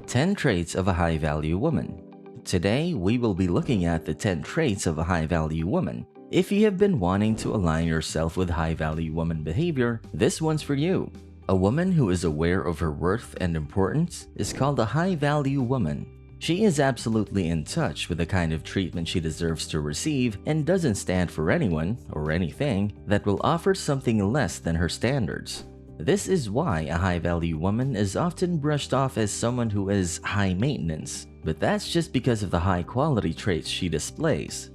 10 Traits of a High-Value Woman. Today, we will be looking at the 10 traits of a high-value woman. If you have been wanting to align yourself with high-value woman behavior, this one's for you. A woman who is aware of her worth and importance is called a high-value woman. She is absolutely in touch with the kind of treatment she deserves to receive and doesn't stand for anyone or anything that will offer something less than her standards. This is why a high-value woman is often brushed off as someone who is high maintenance, but that's just because of the high-quality traits she displays.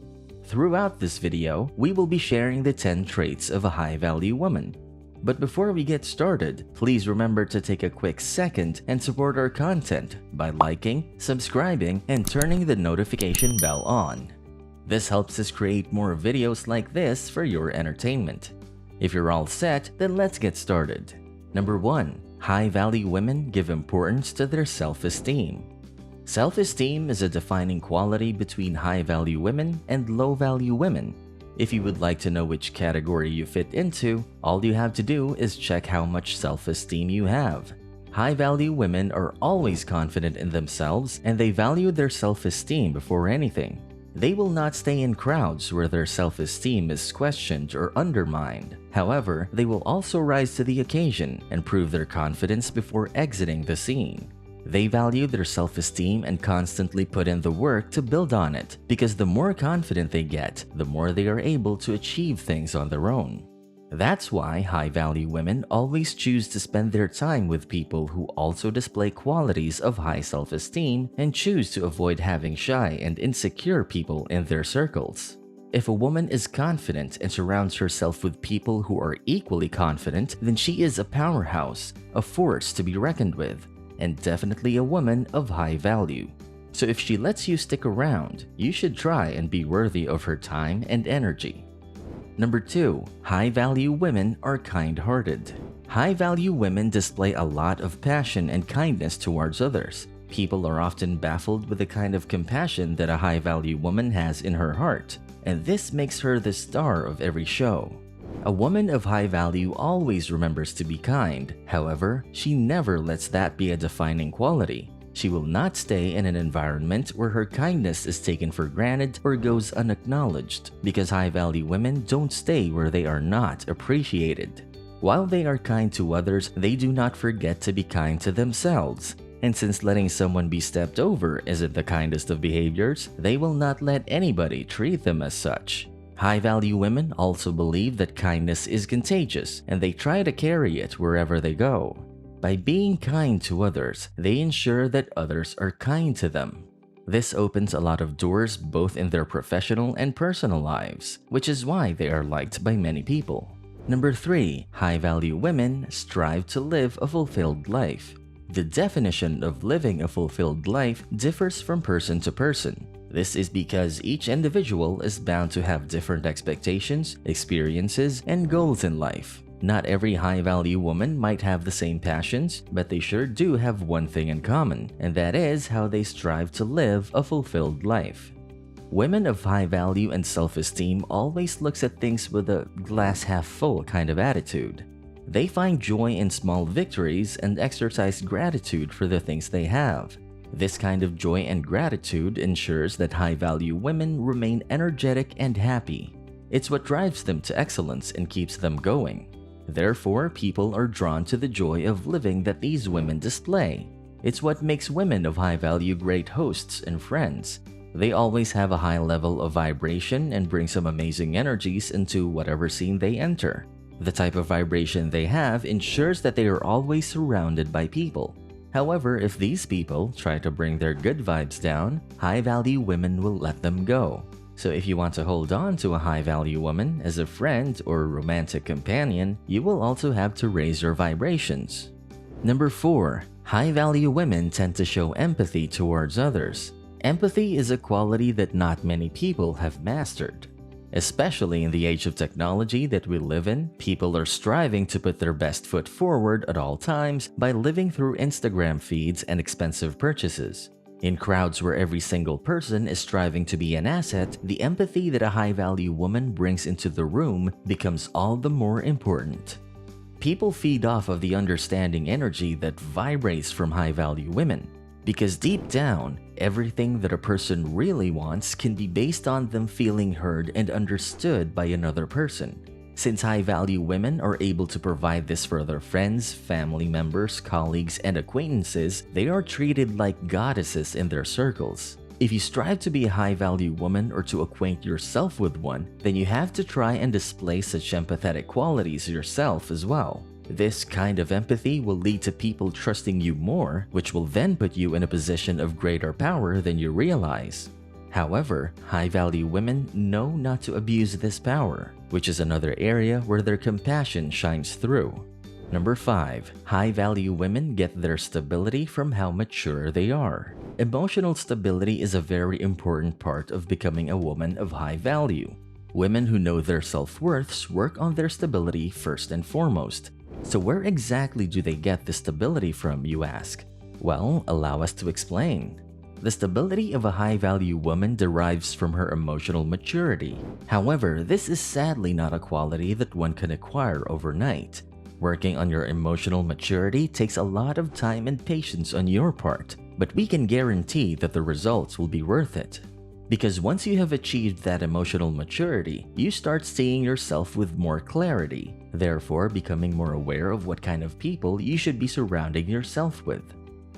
Throughout this video, we will be sharing the 10 traits of a high-value woman. But before we get started, please remember to take a quick second and support our content by liking, subscribing, and turning the notification bell on. This helps us create more videos like this for your entertainment. If you're all set, then let's get started. Number 1. High-value women give importance to their self-esteem. Self-esteem is a defining quality between high-value women and low-value women. If you would like to know which category you fit into, all you have to do is check how much self-esteem you have. High-value women are always confident in themselves and they value their self-esteem before anything. They will not stay in crowds where their self-esteem is questioned or undermined. However, they will also rise to the occasion and prove their confidence before exiting the scene. They value their self-esteem and constantly put in the work to build on it, because the more confident they get, the more they are able to achieve things on their own. That's why high-value women always choose to spend their time with people who also display qualities of high self-esteem and choose to avoid having shy and insecure people in their circles. If a woman is confident and surrounds herself with people who are equally confident, then she is a powerhouse, a force to be reckoned with, and definitely a woman of high value. So if she lets you stick around, you should try and be worthy of her time and energy. Number 2. High-value women are kind-hearted. High-value women display a lot of passion and kindness towards others. People are often baffled with the kind of compassion that a high-value woman has in her heart, and this makes her the star of every show. A woman of high value always remembers to be kind. However, she never lets that be a defining quality. She will not stay in an environment where her kindness is taken for granted or goes unacknowledged, because high-value women don't stay where they are not appreciated. While they are kind to others, they do not forget to be kind to themselves. And since letting someone be stepped over isn't the kindest of behaviors, they will not let anybody treat them as such. High-value women also believe that kindness is contagious, and they try to carry it wherever they go. By being kind to others, they ensure that others are kind to them. This opens a lot of doors both in their professional and personal lives, which is why they are liked by many people. Number 3. High-value women strive to live a fulfilled life. The definition of living a fulfilled life differs from person to person. This is because each individual is bound to have different expectations, experiences, and goals in life. Not every high-value woman might have the same passions, but they sure do have one thing in common, and that is how they strive to live a fulfilled life. Women of high value and self-esteem always looks at things with a glass-half-full kind of attitude. They find joy in small victories and exercise gratitude for the things they have. This kind of joy and gratitude ensures that high-value women remain energetic and happy. It's what drives them to excellence and keeps them going. Therefore, people are drawn to the joy of living that these women display. It's what makes women of high value great hosts and friends. They always have a high level of vibration and bring some amazing energies into whatever scene they enter. The type of vibration they have ensures that they are always surrounded by people. However, if these people try to bring their good vibes down, high-value women will let them go. So if you want to hold on to a high-value woman as a friend or romantic companion, you will also have to raise your vibrations. Number 4. High-value women tend to show empathy towards others. Empathy is a quality that not many people have mastered. Especially in the age of technology that we live in, people are striving to put their best foot forward at all times by living through Instagram feeds and expensive purchases. In crowds where every single person is striving to be an asset, the empathy that a high-value woman brings into the room becomes all the more important. People feed off of the understanding energy that vibrates from high-value women. Because deep down, everything that a person really wants can be based on them feeling heard and understood by another person. Since high-value women are able to provide this for their friends, family members, colleagues, and acquaintances, they are treated like goddesses in their circles. If you strive to be a high-value woman or to acquaint yourself with one, then you have to try and display such empathetic qualities yourself as well. This kind of empathy will lead to people trusting you more, which will then put you in a position of greater power than you realize. However, high-value women know not to abuse this power, which is another area where their compassion shines through. Number 5. High-value women get their stability from how mature they are. Emotional stability is a very important part of becoming a woman of high value. Women who know their self-worths work on their stability first and foremost. So where exactly do they get the stability from, you ask? Well, allow us to explain. The stability of a high-value woman derives from her emotional maturity. However, this is sadly not a quality that one can acquire overnight. Working on your emotional maturity takes a lot of time and patience on your part, but we can guarantee that the results will be worth it. Because once you have achieved that emotional maturity, you start seeing yourself with more clarity, therefore becoming more aware of what kind of people you should be surrounding yourself with.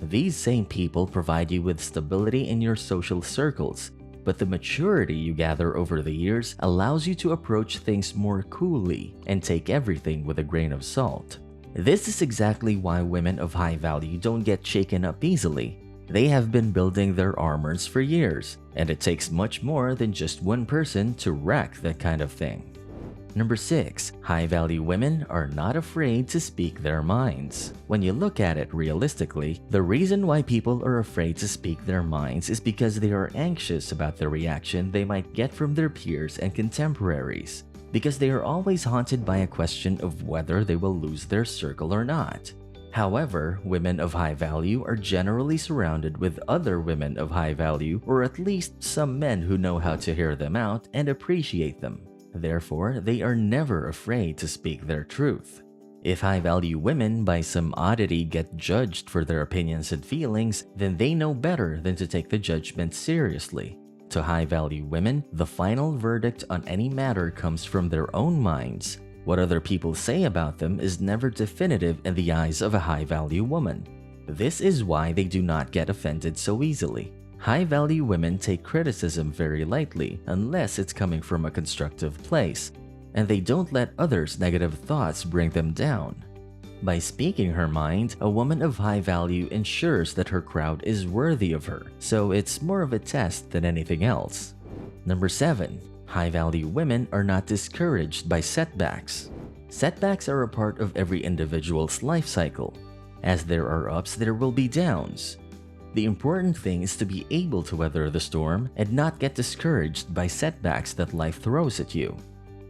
These same people provide you with stability in your social circles, but the maturity you gather over the years allows you to approach things more coolly and take everything with a grain of salt. This is exactly why women of high value don't get shaken up easily. They have been building their armors for years, and it takes much more than just one person to wreck that kind of thing. Number 6. High-value women are not afraid to speak their minds. When you look at it realistically, the reason why people are afraid to speak their minds is because they are anxious about the reaction they might get from their peers and contemporaries. Because they are always haunted by a question of whether they will lose their circle or not. However, women of high value are generally surrounded with other women of high value, or at least some men who know how to hear them out and appreciate them. Therefore, they are never afraid to speak their truth. If high-value women by some oddity get judged for their opinions and feelings, then they know better than to take the judgment seriously. To high-value women, the final verdict on any matter comes from their own minds. What other people say about them is never definitive in the eyes of a high-value woman. This is why they do not get offended so easily. High-value women take criticism very lightly unless it's coming from a constructive place, and they don't let others' negative thoughts bring them down. By speaking her mind, a woman of high value ensures that her crowd is worthy of her, so it's more of a test than anything else. Number 7. High-value women are not discouraged by setbacks. Setbacks are a part of every individual's life cycle. As there are ups, there will be downs. The important thing is to be able to weather the storm and not get discouraged by setbacks that life throws at you.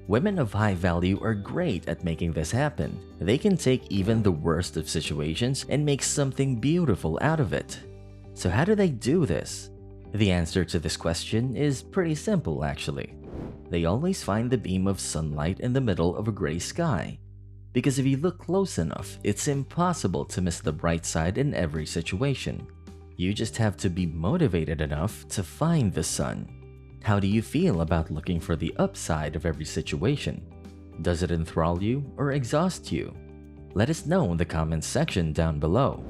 Women of high value are great at making this happen. They can take even the worst of situations and make something beautiful out of it. So how do they do this? The answer to this question is pretty simple actually. They always find the beam of sunlight in the middle of a gray sky. Because if you look close enough, it's impossible to miss the bright side in every situation. You just have to be motivated enough to find the sun. How do you feel about looking for the upside of every situation? Does it enthrall you or exhaust you? Let us know in the comments section down below.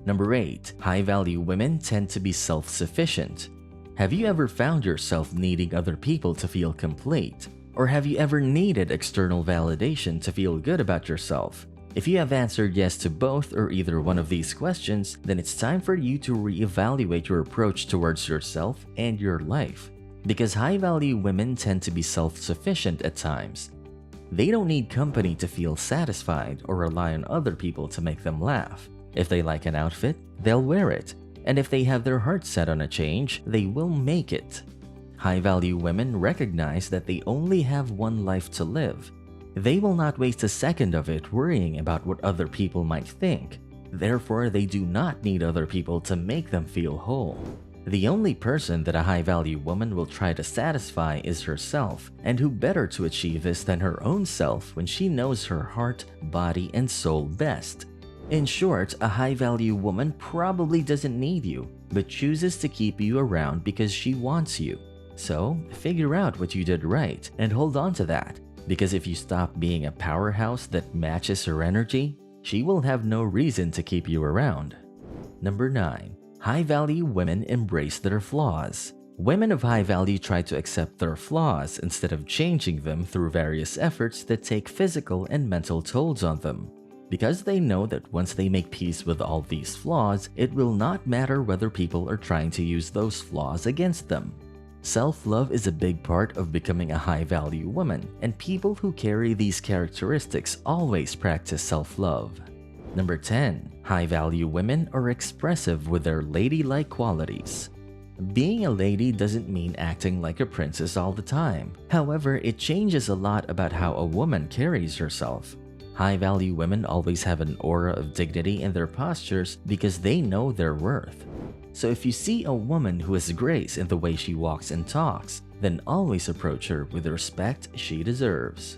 Number 8. High-value women tend to be self-sufficient. Have you ever found yourself needing other people to feel complete? Or have you ever needed external validation to feel good about yourself? If you have answered yes to both or either one of these questions, then it's time for you to reevaluate your approach towards yourself and your life. Because high-value women tend to be self-sufficient at times. They don't need company to feel satisfied or rely on other people to make them laugh. If they like an outfit, they'll wear it. And if they have their heart set on a change, they will make it. High-value women recognize that they only have one life to live. They will not waste a second of it worrying about what other people might think. Therefore, they do not need other people to make them feel whole. The only person that a high-value woman will try to satisfy is herself, and who better to achieve this than her own self when she knows her heart, body, and soul best. In short, a high-value woman probably doesn't need you, but chooses to keep you around because she wants you. So, figure out what you did right and hold on to that, because if you stop being a powerhouse that matches her energy, she will have no reason to keep you around. Number 9. High-value women embrace their flaws. Women of high value try to accept their flaws instead of changing them through various efforts that take physical and mental tolls on them. Because they know that once they make peace with all these flaws, it will not matter whether people are trying to use those flaws against them. Self-love is a big part of becoming a high-value woman, and people who carry these characteristics always practice self-love. Number 10. High-value women are expressive with their ladylike qualities. Being a lady doesn't mean acting like a princess all the time. However, it changes a lot about how a woman carries herself. High-value women always have an aura of dignity in their postures because they know their worth. So if you see a woman who has grace in the way she walks and talks, then always approach her with the respect she deserves.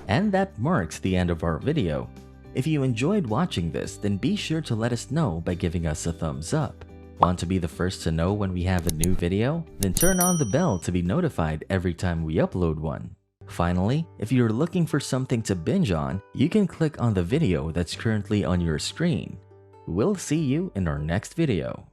And that marks the end of our video. If you enjoyed watching this, then be sure to let us know by giving us a thumbs up. Want to be the first to know when we have a new video? Then turn on the bell to be notified every time we upload one. Finally, if you're looking for something to binge on, you can click on the video that's currently on your screen. We'll see you in our next video.